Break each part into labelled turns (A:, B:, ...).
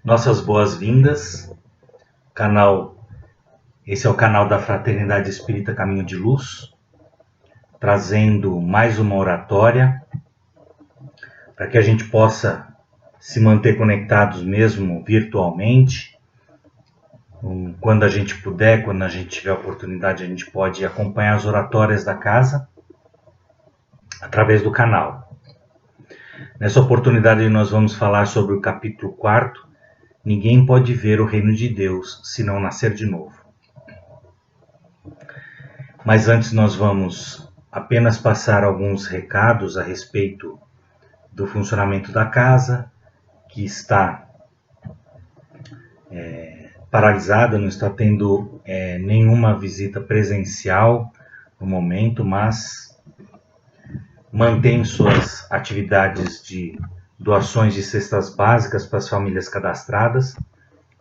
A: Nossas boas-vindas. Esse é o canal da Fraternidade Espírita Caminho de Luz, trazendo mais uma oratória para que a gente possa se manter conectados mesmo virtualmente. Quando a gente puder, quando a gente tiver oportunidade, a gente pode acompanhar as oratórias da casa através do canal. Nessa oportunidade nós vamos falar sobre o capítulo 4, Ninguém pode ver o reino de Deus se não nascer de novo. Mas antes nós vamos apenas passar alguns recados a respeito do funcionamento da casa, que está paralisada, não está tendo nenhuma visita presencial no momento, mas mantém suas atividades de doações de cestas básicas para as famílias cadastradas.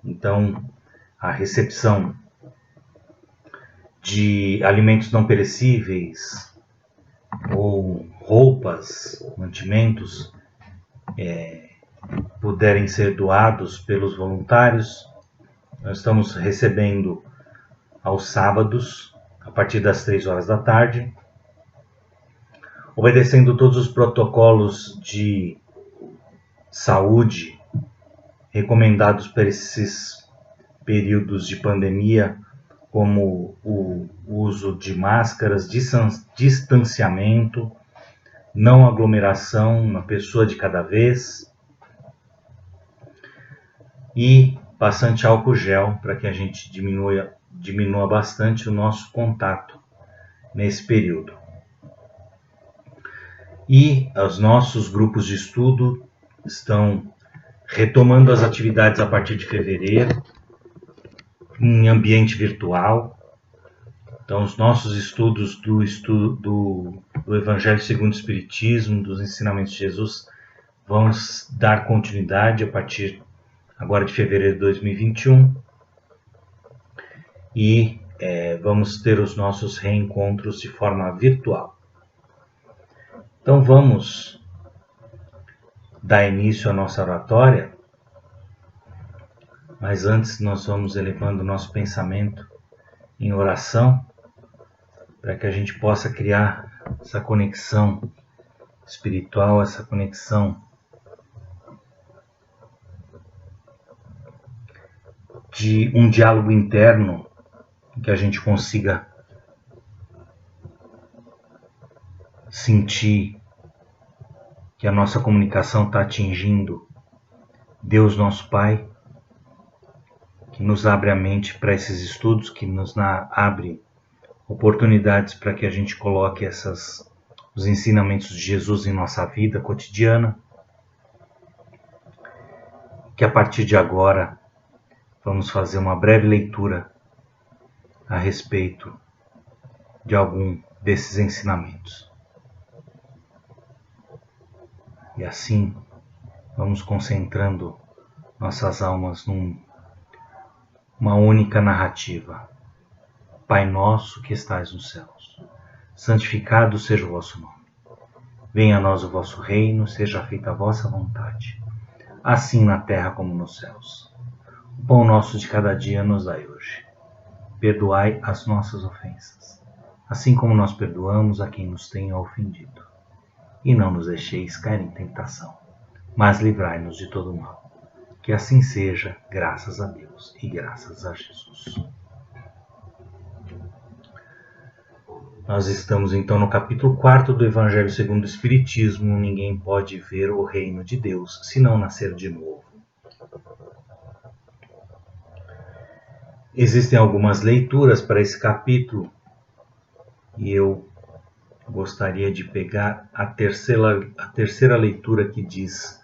A: Então, a recepção de alimentos não perecíveis ou roupas, mantimentos, puderem ser doados pelos voluntários. Nós estamos recebendo aos sábados, a partir das 3 horas da tarde, obedecendo todos os protocolos de saúde recomendados para esses períodos de pandemia, como o uso de máscaras, distanciamento, não aglomeração, uma pessoa de cada vez, e bastante álcool gel para que a gente diminua bastante o nosso contato nesse período. E os nossos grupos de estudo estão retomando as atividades a partir de fevereiro, em ambiente virtual. Então, os nossos estudos do Evangelho segundo o Espiritismo, dos ensinamentos de Jesus, vão dar continuidade a partir agora de fevereiro de 2021. E vamos ter os nossos reencontros de forma virtual. Então, vamos dar início à nossa oratória, mas antes nós vamos elevando o nosso pensamento em oração, para que a gente possa criar essa conexão espiritual, essa conexão de um diálogo interno, que a gente consiga sentir que a nossa comunicação está atingindo Deus nosso Pai, que nos abre a mente para esses estudos, que nos abre oportunidades para que a gente coloque os ensinamentos de Jesus em nossa vida cotidiana, que a partir de agora vamos fazer uma breve leitura a respeito de algum desses ensinamentos. E assim vamos concentrando nossas almas numa única narrativa. Pai nosso que estais nos céus, santificado seja o vosso nome. Venha a nós o vosso reino, seja feita a vossa vontade, assim na terra como nos céus. O pão nosso de cada dia nos dai hoje. Perdoai as nossas ofensas, assim como nós perdoamos a quem nos tem ofendido. E não nos deixeis cair em tentação, mas livrai-nos de todo o mal. Que assim seja, graças a Deus e graças a Jesus. Nós estamos então no capítulo 4 do Evangelho segundo o Espiritismo. Ninguém pode ver o reino de Deus se não nascer de novo. Existem algumas leituras para esse capítulo e eu gostaria de pegar a terceira leitura, que diz: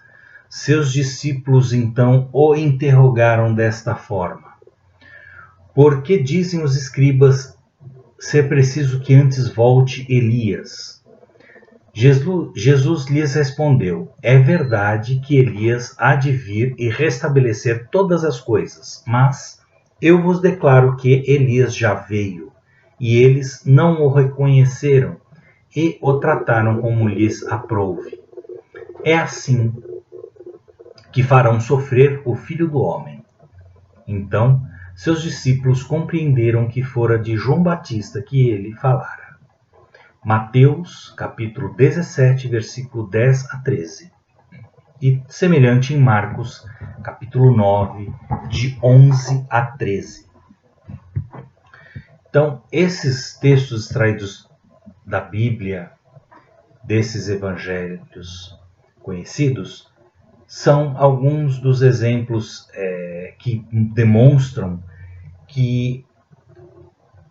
A: Seus discípulos então o interrogaram desta forma: Por que dizem os escribas ser preciso que antes volte Elias? Jesus lhes respondeu: É verdade que Elias há de vir e restabelecer todas as coisas, mas eu vos declaro que Elias já veio, e eles não o reconheceram e o trataram como lhes aprouve. É assim que farão sofrer o Filho do Homem. Então seus discípulos compreenderam que fora de João Batista que ele falara. Mateus, capítulo 17, versículo 10 a 13. E semelhante em Marcos, capítulo 9, de 11 a 13. Então, esses textos extraídos da Bíblia, desses evangelhos conhecidos, são alguns dos exemplos que demonstram que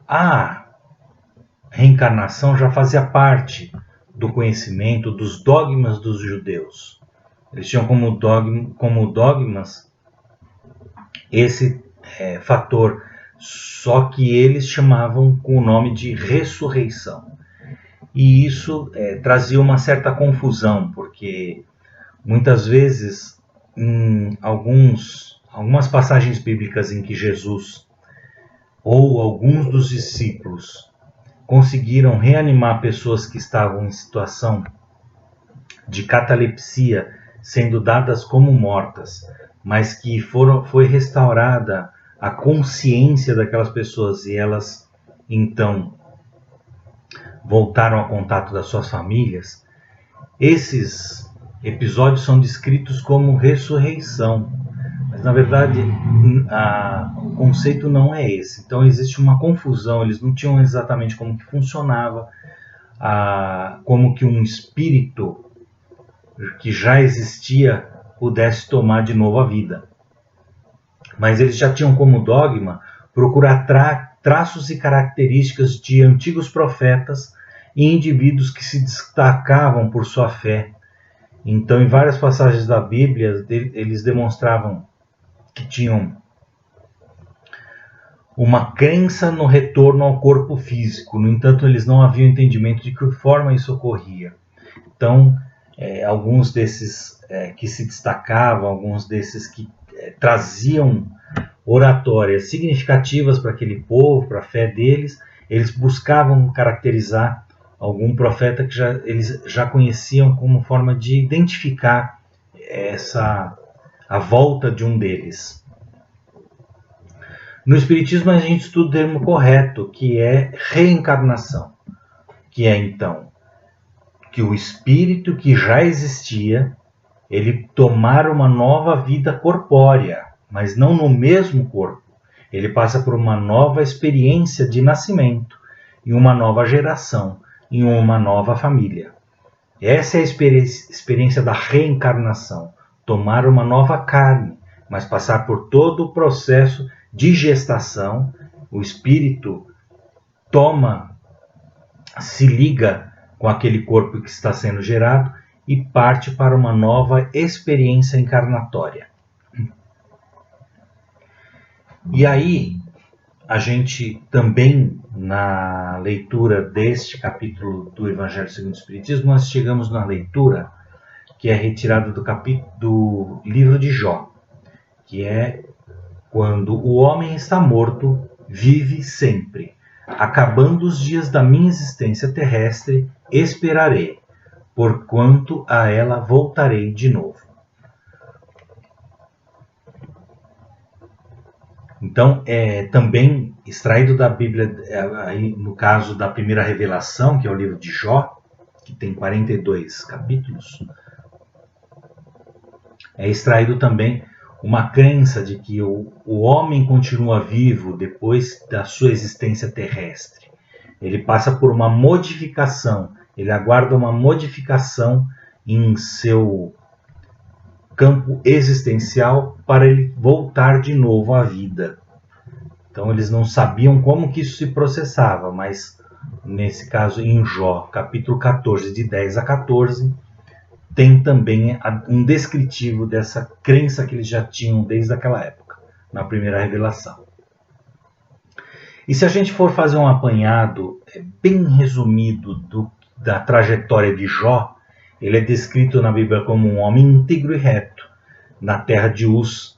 A: a reencarnação já fazia parte do conhecimento dos dogmas dos judeus. Eles tinham como dogmas esse fator, só que eles chamavam com o nome de ressurreição. E isso trazia uma certa confusão, porque muitas vezes, em algumas passagens bíblicas em que Jesus ou alguns dos discípulos conseguiram reanimar pessoas que estavam em situação de catalepsia, sendo dadas como mortas, mas que foi restaurada a consciência daquelas pessoas e elas então voltaram ao contato das suas famílias, esses episódios são descritos como ressurreição, mas na verdade o conceito não é esse. Então existe uma confusão, eles não tinham exatamente como que funcionava, como que um espírito que já existia pudesse tomar de novo a vida. Mas eles já tinham como dogma procurar traços e características de antigos profetas e indivíduos que se destacavam por sua fé. Então, em várias passagens da Bíblia, eles demonstravam que tinham uma crença no retorno ao corpo físico. No entanto, eles não haviam entendimento de que forma isso ocorria. Então, alguns desses que se destacavam, alguns desses que traziam oratórias significativas para aquele povo, para a fé deles, eles buscavam caracterizar algum profeta que eles já conheciam como forma de identificar a volta de um deles. No Espiritismo a gente estuda o termo correto, que é reencarnação, que é então que o espírito que já existia, ele tomar uma nova vida corpórea, mas não no mesmo corpo. Ele passa por uma nova experiência de nascimento, em uma nova geração, em uma nova família. Essa é a experiência da reencarnação, tomar uma nova carne, mas passar por todo o processo de gestação. O espírito se liga com aquele corpo que está sendo gerado e parte para uma nova experiência encarnatória. E aí, a gente também, na leitura deste capítulo do Evangelho segundo o Espiritismo, nós chegamos na leitura que é retirada do livro de Jó, que é: quando o homem está morto, vive sempre. Acabando os dias da minha existência terrestre, esperarei, porquanto a ela voltarei de novo. Então, também extraído da Bíblia, aí, no caso da primeira revelação, que é o livro de Jó, que tem 42 capítulos, é extraído também uma crença de que o homem continua vivo depois da sua existência terrestre. Ele passa por uma modificação, ele aguarda uma modificação em seu campo existencial para ele voltar de novo à vida. Então eles não sabiam como que isso se processava, mas nesse caso em Jó, capítulo 14, de 10 a 14, tem também um descritivo dessa crença que eles já tinham desde aquela época, na primeira revelação. E se a gente for fazer um apanhado bem resumido da trajetória de Jó, ele é descrito na Bíblia como um homem íntegro e reto, na terra de Uz,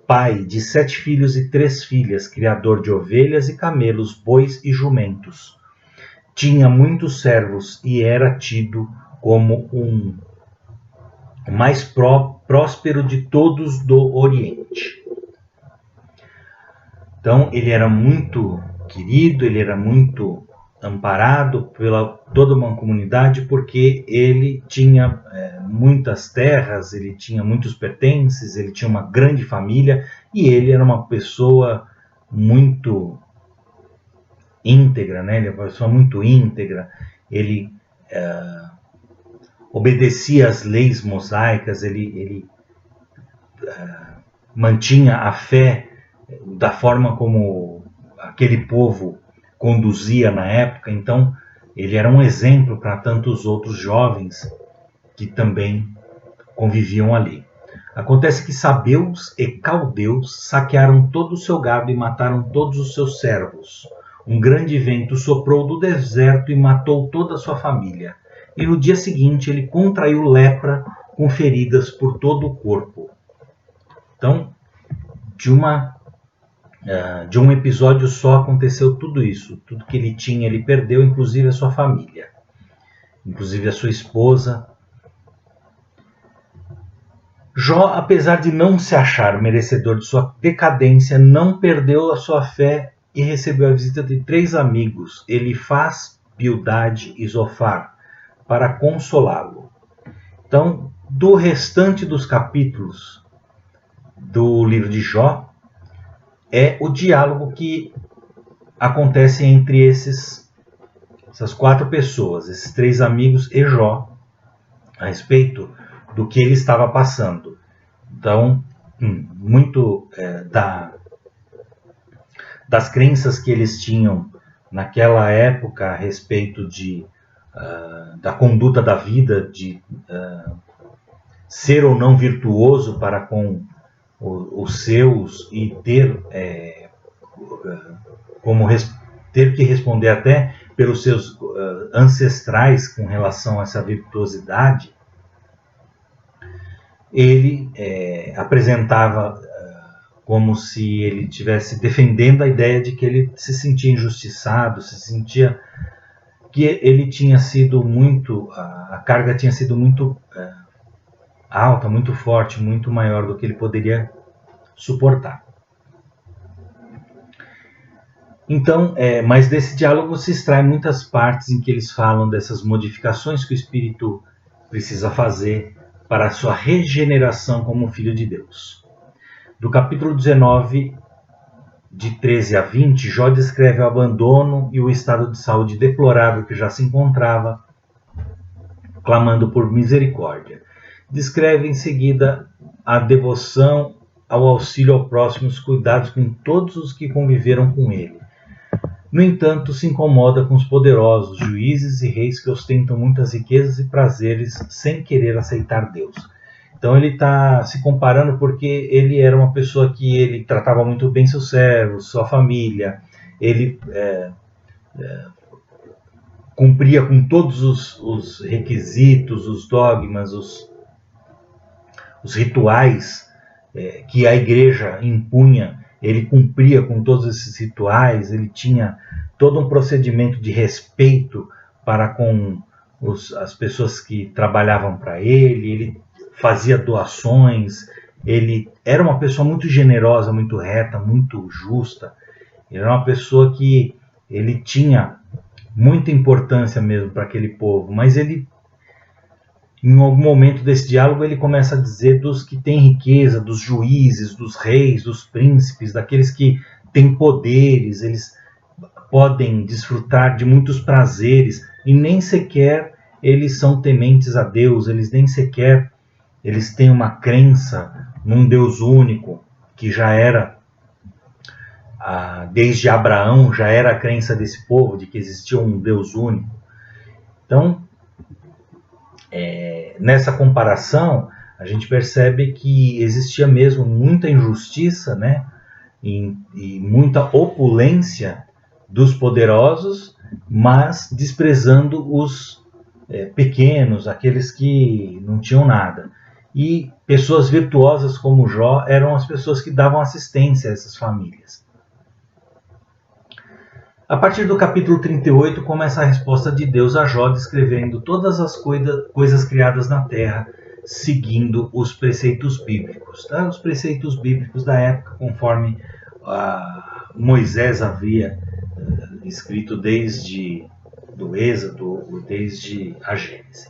A: pai de 7 filhos e 3 filhas, criador de ovelhas e camelos, bois e jumentos. Tinha muitos servos e era tido como o mais próspero de todos do Oriente. Então ele era muito querido, ele era muito amparado pela toda uma comunidade, porque ele tinha muitas terras, ele tinha muitos pertences, ele tinha uma grande família e ele era uma pessoa muito íntegra, né? Ele era uma pessoa muito íntegra, ele obedecia às leis mosaicas, ele mantinha a fé da forma como aquele povo conduzia na época. Então ele era um exemplo para tantos outros jovens que também conviviam ali. Acontece que sabeus e caldeus saquearam todo o seu gado e mataram todos os seus servos. Um grande vento soprou do deserto e matou toda a sua família. E no dia seguinte ele contraiu lepra com feridas por todo o corpo. Então, de um episódio só aconteceu tudo isso. Tudo que ele tinha, ele perdeu, inclusive a sua família, inclusive a sua esposa. Jó, apesar de não se achar merecedor de sua decadência, não perdeu a sua fé e recebeu a visita de 3 amigos, Elifaz, Bildade e Zofar, para consolá-lo. Então, do restante dos capítulos do livro de Jó, é o diálogo que acontece entre essas 4 pessoas, esses 3 amigos e Jó, a respeito do que ele estava passando. Então, muito das crenças que eles tinham naquela época a respeito da conduta da vida, de ser ou não virtuoso para com os seus e ter ter que responder até pelos seus ancestrais com relação a essa virtuosidade. Ele apresentava como se ele estivesse defendendo a ideia de que ele se sentia injustiçado, se sentia que ele tinha sido muito, a carga tinha sido muito alta, muito forte, muito maior do que ele poderia suportar. Então, mas desse diálogo se extrai muitas partes em que eles falam dessas modificações que o espírito precisa fazer para a sua regeneração como filho de Deus. Do capítulo 19, de 13 a 20, Jó descreve o abandono e o estado de saúde deplorável que já se encontrava, clamando por misericórdia. Descreve em seguida a devoção ao auxílio ao próximo, os cuidados com todos os que conviveram com ele. No entanto, se incomoda com os poderosos, juízes e reis que ostentam muitas riquezas e prazeres sem querer aceitar Deus. Então ele está se comparando porque ele era uma pessoa que ele tratava muito bem seus servos, sua família, ele cumpria com todos os requisitos, os dogmas, os rituais que a igreja impunha. Ele cumpria com todos esses rituais, ele tinha todo um procedimento de respeito para com as pessoas que trabalhavam para ele fazia doações, ele era uma pessoa muito generosa, muito reta, muito justa. Ele era uma pessoa que ele tinha muita importância mesmo para aquele povo, mas ele, em algum momento desse diálogo, ele começa a dizer dos que têm riqueza, dos juízes, dos reis, dos príncipes, daqueles que têm poderes, eles podem desfrutar de muitos prazeres e nem sequer eles são tementes a Deus, eles têm uma crença num Deus único, que já era, desde Abraão, já era a crença desse povo, de que existia um Deus único. Então, nessa comparação, a gente percebe que existia mesmo muita injustiça, né? E muita opulência dos poderosos, mas desprezando os pequenos, aqueles que não tinham nada. E pessoas virtuosas como Jó eram as pessoas que davam assistência a essas famílias. A partir do capítulo 38 começa a resposta de Deus a Jó, descrevendo todas as coisas criadas na terra, seguindo os preceitos bíblicos, tá? Os preceitos bíblicos da época, conforme Moisés havia escrito desde do Êxodo, desde a Gênesis.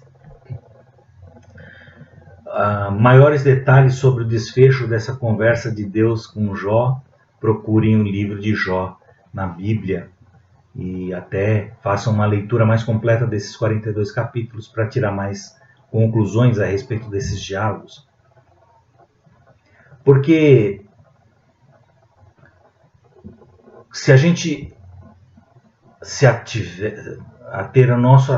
A: Maiores detalhes sobre o desfecho dessa conversa de Deus com Jó, procurem o livro de Jó na Bíblia e até façam uma leitura mais completa desses 42 capítulos para tirar mais conclusões a respeito desses diálogos. Porque se a gente tiver a nossa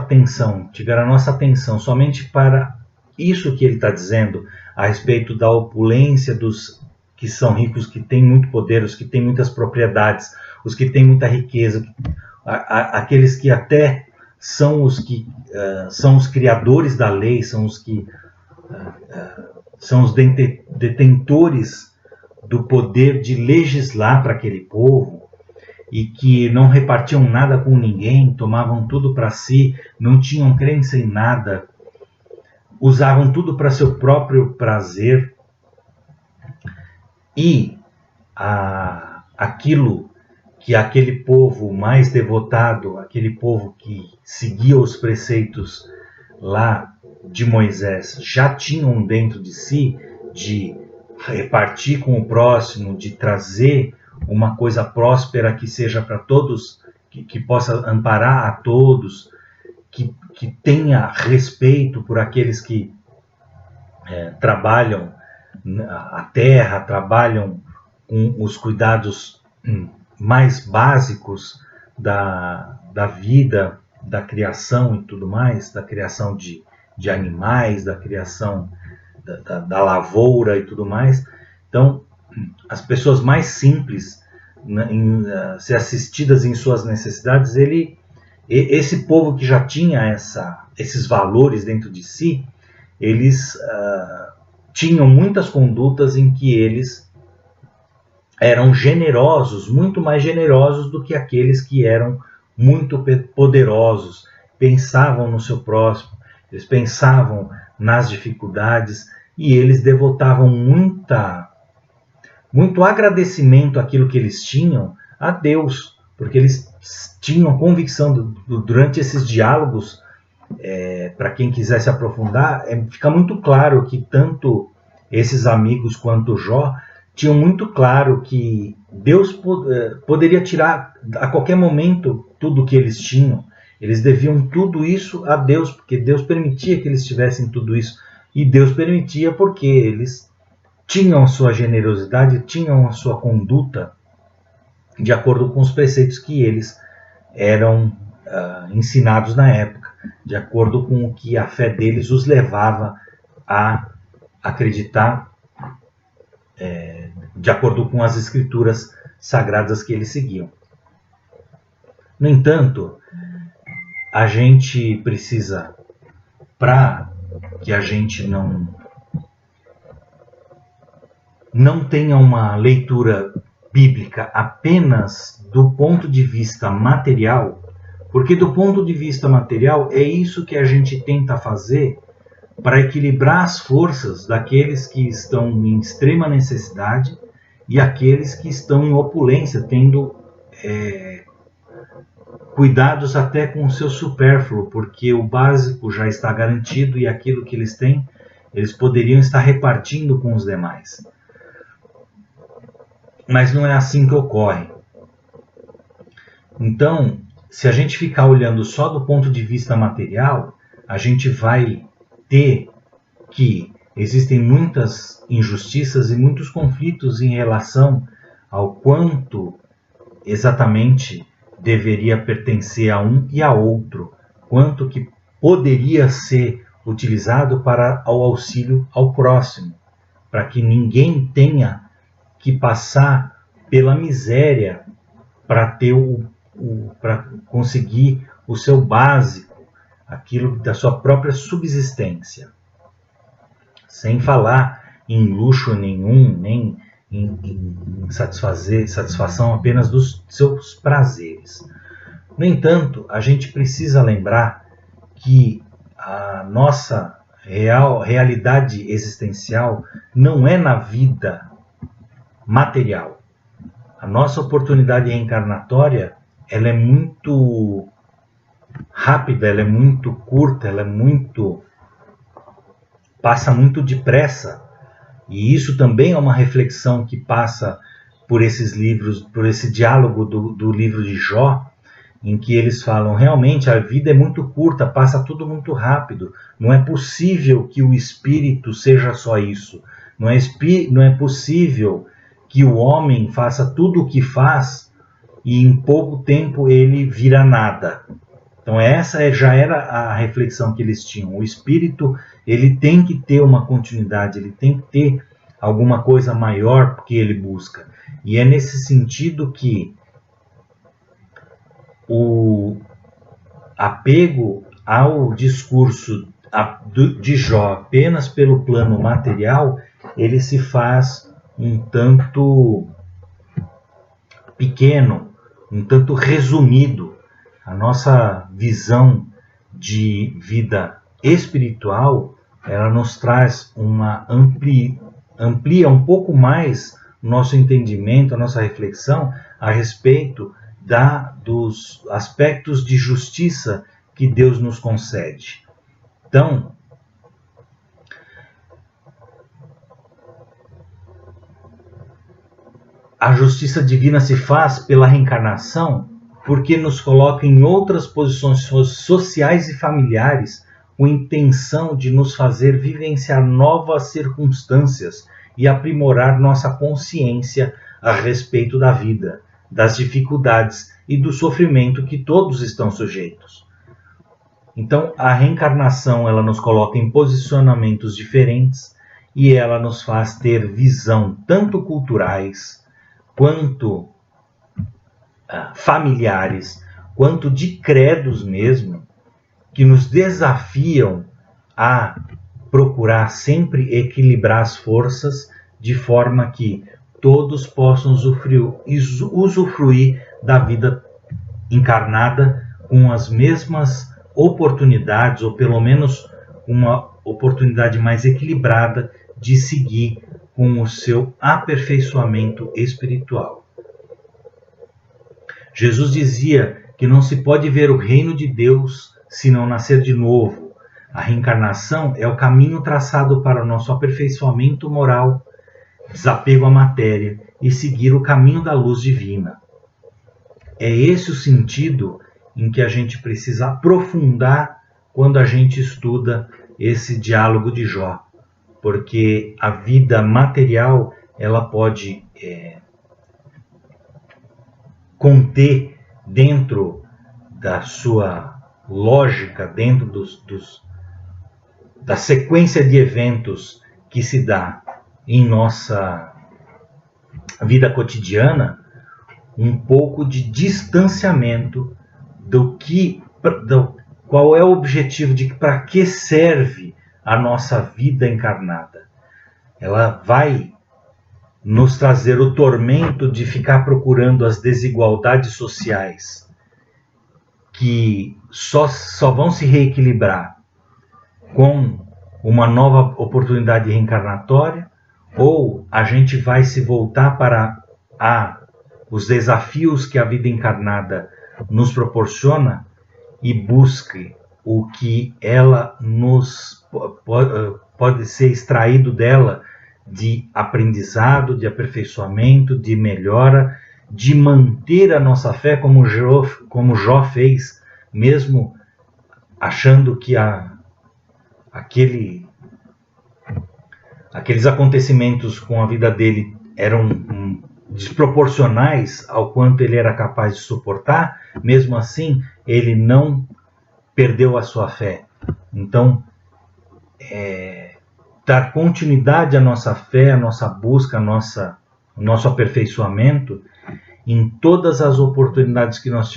A: atenção somente para isso que ele está dizendo a respeito da opulência dos que são ricos, que têm muito poder, os que têm muitas propriedades, os que têm muita riqueza, aqueles que até são os que são os criadores da lei, são os que são os detentores do poder de legislar para aquele povo, e que não repartiam nada com ninguém, tomavam tudo para si, não tinham crença em nada, usavam tudo para seu próprio prazer, e aquilo que aquele povo mais devotado, aquele povo que seguia os preceitos lá de Moisés, já tinham dentro de si, de repartir com o próximo, de trazer uma coisa próspera que seja para todos, que possa amparar a todos, que tenha respeito por aqueles que trabalham a terra, trabalham com os cuidados mais básicos da vida, da criação e tudo mais, da criação de animais, da criação da lavoura e tudo mais. Então, as pessoas mais simples, ser assistidas em suas necessidades, esse povo que já tinha esses valores dentro de si, eles tinham muitas condutas em que eles eram generosos, muito mais generosos do que aqueles que eram muito poderosos, pensavam no seu próximo, eles pensavam nas dificuldades e eles devotavam muito agradecimento àquilo que eles tinham a Deus, porque eles tinham convicção durante esses diálogos, para quem quiser se aprofundar, fica muito claro que tanto esses amigos quanto Jó tinham muito claro que Deus poderia tirar a qualquer momento tudo o que eles tinham. Eles deviam tudo isso a Deus, porque Deus permitia que eles tivessem tudo isso, e Deus permitia porque eles tinham a sua generosidade, tinham a sua conduta de acordo com os preceitos que eles eram ensinados na época, de acordo com o que a fé deles os levava a acreditar, de acordo com as escrituras sagradas que eles seguiam. No entanto, a gente precisa, para que a gente não tenha uma leitura bíblica apenas do ponto de vista material, porque do ponto de vista material é isso que a gente tenta fazer para equilibrar as forças daqueles que estão em extrema necessidade e aqueles que estão em opulência, tendo cuidados até com o seu supérfluo, porque o básico já está garantido e aquilo que eles têm, eles poderiam estar repartindo com os demais. Mas não é assim que ocorre. Então, se a gente ficar olhando só do ponto de vista material, a gente vai ter que existem muitas injustiças e muitos conflitos em relação ao quanto exatamente deveria pertencer a um e a outro, quanto que poderia ser utilizado para o auxílio ao próximo, para que ninguém tenha que passar pela miséria para para conseguir o seu básico, aquilo da sua própria subsistência, sem falar em luxo nenhum, nem em satisfação apenas dos seus prazeres. No entanto, a gente precisa lembrar que a nossa realidade existencial não é na vida material. A nossa oportunidade reencarnatória, ela é muito rápida, ela é muito curta, passa muito depressa. E isso também é uma reflexão que passa por esses livros, por esse diálogo do livro de Jó, em que eles falam, realmente a vida é muito curta, passa tudo muito rápido, não é possível que o espírito seja só isso, não é possível que o homem faça tudo o que faz e em pouco tempo ele vira nada. Então essa já era a reflexão que eles tinham. O espírito, ele tem que ter uma continuidade, ele tem que ter alguma coisa maior que ele busca. E é nesse sentido que o apego ao discurso de Jó apenas pelo plano material, ele se faz um tanto pequeno, um tanto resumido. A nossa visão de vida espiritual, ela nos traz amplia um pouco mais o nosso entendimento, a nossa reflexão a respeito dos aspectos de justiça que Deus nos concede. Então, a justiça divina se faz pela reencarnação porque nos coloca em outras posições sociais e familiares com a intenção de nos fazer vivenciar novas circunstâncias e aprimorar nossa consciência a respeito da vida, das dificuldades e do sofrimento que todos estão sujeitos. Então, a reencarnação, ela nos coloca em posicionamentos diferentes e ela nos faz ter visão tanto culturais, quanto familiares, quanto de credos mesmo, que nos desafiam a procurar sempre equilibrar as forças de forma que todos possam usufruir da vida encarnada com as mesmas oportunidades, ou pelo menos uma oportunidade mais equilibrada de seguir com o seu aperfeiçoamento espiritual. Jesus dizia que não se pode ver o reino de Deus se não nascer de novo. A reencarnação é o caminho traçado para o nosso aperfeiçoamento moral, desapego à matéria e seguir o caminho da luz divina. É esse o sentido em que a gente precisa aprofundar quando a gente estuda esse diálogo de Jó, porque a vida material ela pode conter dentro da sua lógica, dentro da sequência de eventos que se dá em nossa vida cotidiana, um pouco de distanciamento qual é o objetivo, de para que serve a nossa vida encarnada. Ela vai nos trazer o tormento de ficar procurando as desigualdades sociais que só vão se reequilibrar com uma nova oportunidade reencarnatória, ou a gente vai se voltar para os desafios que a vida encarnada nos proporciona e busque o que ela pode ser extraído dela de aprendizado, de aperfeiçoamento, de melhora, de manter a nossa fé como Jó fez, mesmo achando que aqueles acontecimentos com a vida dele eram desproporcionais ao quanto ele era capaz de suportar, mesmo assim ele não perdeu a sua fé. Então, dar continuidade à nossa fé, à nossa busca, ao nosso aperfeiçoamento em todas as oportunidades que nós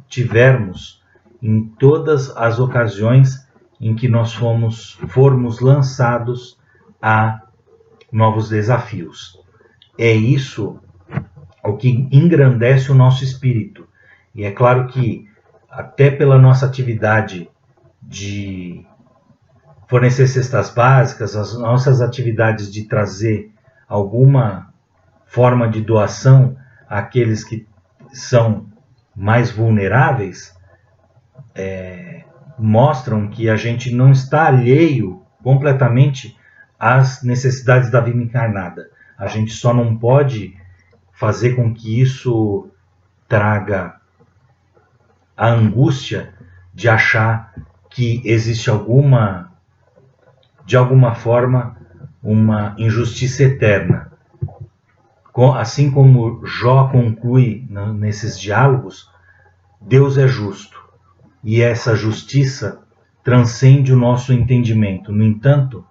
A: tivermos, em todas as ocasiões em que nós formos lançados a novos desafios. É isso o que engrandece o nosso espírito. E é claro que, até pela nossa atividade de fornecer cestas básicas, as nossas atividades de trazer alguma forma de doação àqueles que são mais vulneráveis, mostram que a gente não está alheio completamente às necessidades da vida encarnada. A gente só não pode fazer com que isso traga a angústia de achar que existe de alguma forma, uma injustiça eterna. Assim como Jó conclui nesses diálogos, Deus é justo. E essa justiça transcende o nosso entendimento. No entanto,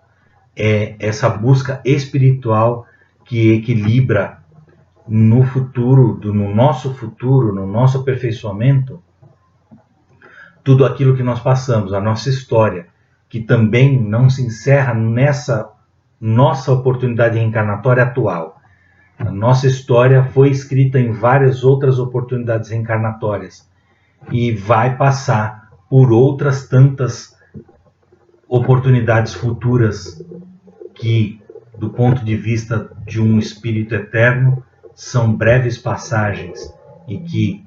A: é essa busca espiritual que equilibra no nosso aperfeiçoamento, tudo aquilo que nós passamos, a nossa história, que também não se encerra nessa nossa oportunidade reencarnatória atual. A nossa história foi escrita em várias outras oportunidades reencarnatórias e vai passar por outras tantas oportunidades futuras que, do ponto de vista de um espírito eterno, são breves passagens e que,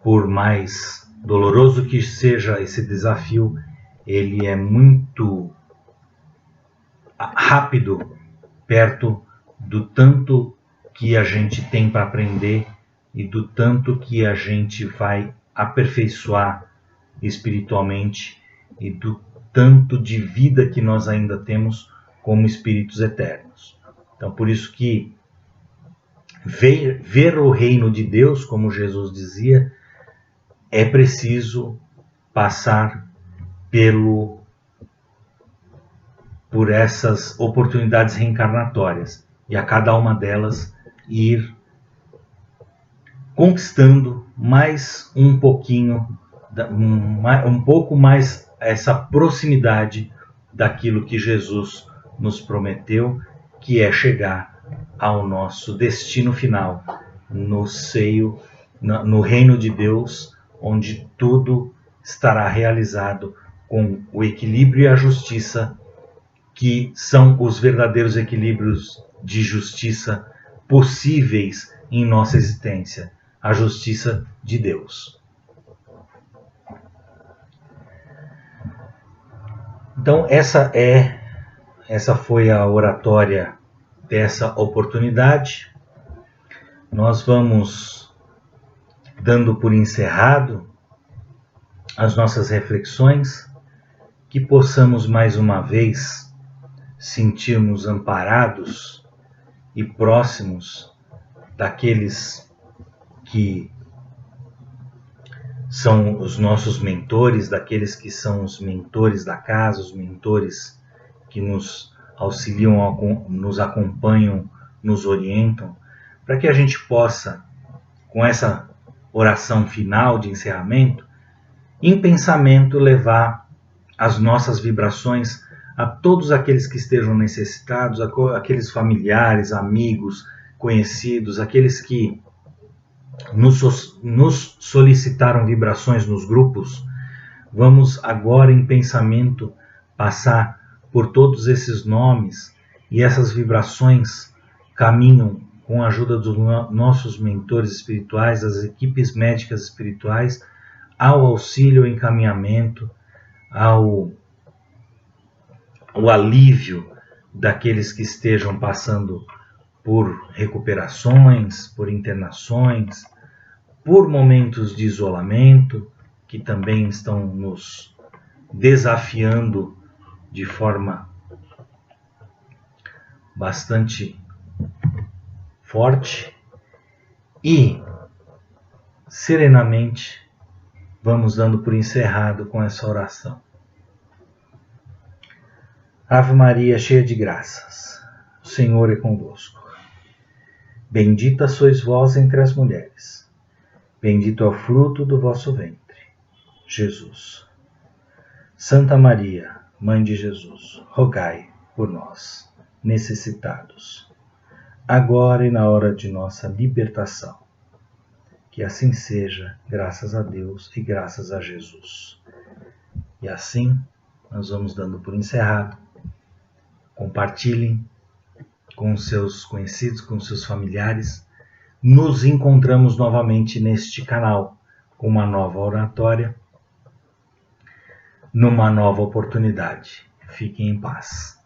A: por mais doloroso que seja esse desafio, ele é muito rápido perto do tanto que a gente tem para aprender e do tanto que a gente vai aperfeiçoar espiritualmente e do tanto de vida que nós ainda temos como espíritos eternos. Então, por isso que ver o reino de Deus, como Jesus dizia, é preciso passar por essas oportunidades reencarnatórias e a cada uma delas ir conquistando mais um pouquinho, um pouco mais essa proximidade daquilo que Jesus nos prometeu, que é chegar ao nosso destino final, no reino de Deus, onde tudo estará realizado com o equilíbrio e a justiça, que são os verdadeiros equilíbrios de justiça possíveis em nossa existência, a justiça de Deus. Então, essa foi a oratória dessa oportunidade. Nós vamos dando por encerrado as nossas reflexões, que possamos mais uma vez sentirmos amparados e próximos daqueles que são os nossos mentores, daqueles que são os mentores da casa, os mentores que nos auxiliam, nos acompanham, nos orientam, para que a gente possa, com essa oração final de encerramento, em pensamento levar as nossas vibrações a todos aqueles que estejam necessitados, aqueles familiares, amigos, conhecidos, aqueles que nos solicitaram vibrações nos grupos. Vamos agora em pensamento passar por todos esses nomes, e essas vibrações caminham com a ajuda dos nossos mentores espirituais, das equipes médicas espirituais, ao auxílio, ao encaminhamento, ao alívio daqueles que estejam passando por recuperações, por internações, por momentos de isolamento, que também estão nos desafiando de forma bastante forte, e serenamente vamos dando por encerrado com essa oração. Ave Maria, cheia de graças, o Senhor é convosco. Bendita sois vós entre as mulheres, bendito é o fruto do vosso ventre, Jesus. Santa Maria, Mãe de Jesus, rogai por nós, necessitados, agora e na hora de nossa libertação. Que assim seja, graças a Deus e graças a Jesus. E assim nós vamos dando por encerrado. Compartilhem com seus conhecidos, com seus familiares. Nos encontramos novamente neste canal com uma nova oratória, numa nova oportunidade. Fiquem em paz.